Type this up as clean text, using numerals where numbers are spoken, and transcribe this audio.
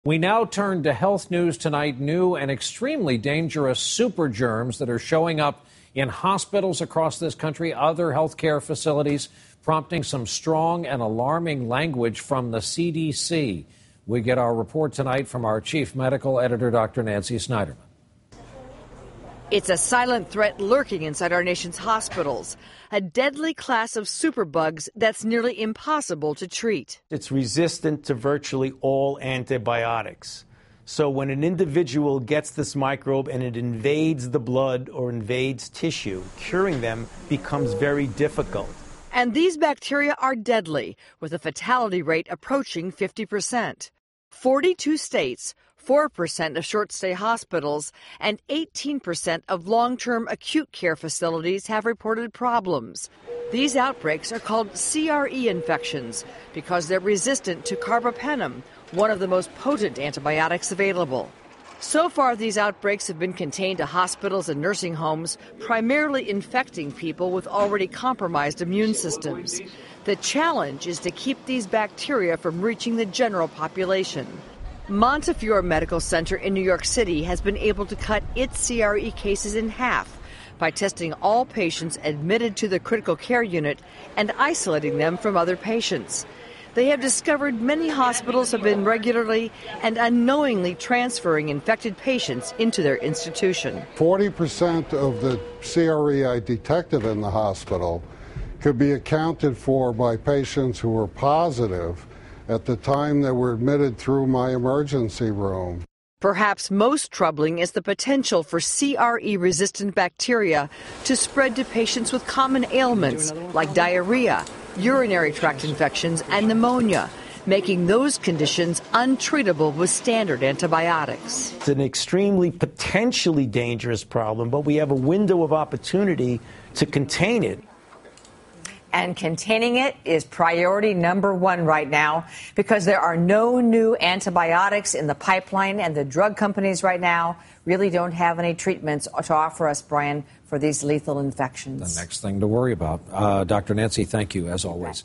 We now turn to health news tonight. New and extremely dangerous super germs that are showing up in hospitals across this country, other healthcare facilities, prompting some strong and alarming language from the CDC. We get our report tonight from our chief medical editor, Dr. Nancy Snyderman. It's a silent threat lurking inside our nation's hospitals, a deadly class of superbugs that's nearly impossible to treat. It's resistant to virtually all antibiotics. So when an individual gets this microbe and it invades the blood or invades tissue, curing them becomes very difficult. And these bacteria are deadly, with a fatality rate approaching 50%. 42 states, 4% of short-stay hospitals, and 18% of long-term acute care facilities have reported problems. These outbreaks are called CRE infections because they're resistant to carbapenem, one of the most potent antibiotics available. So far, these outbreaks have been contained to hospitals and nursing homes, primarily infecting people with already compromised immune systems. The challenge is to keep these bacteria from reaching the general population. Montefiore Medical Center in New York City has been able to cut its CRE cases in half by testing all patients admitted to the critical care unit and isolating them from other patients. They have discovered many hospitals have been regularly and unknowingly transferring infected patients into their institution. 40% of the CRE I detected in the hospital could be accounted for by patients who were positive at the time they were admitted through my emergency room. Perhaps most troubling is the potential for CRE-resistant bacteria to spread to patients with common ailments like diarrhea, urinary tract infections, and pneumonia, making those conditions untreatable with standard antibiotics. It's an extremely potentially dangerous problem, but we have a window of opportunity to contain it. And containing it is priority number one right now because there are no new antibiotics in the pipeline, and the drug companies right now really don't have any treatments to offer us, Brian, for these lethal infections. The next thing to worry about. Dr. Nancy, thank you, as always.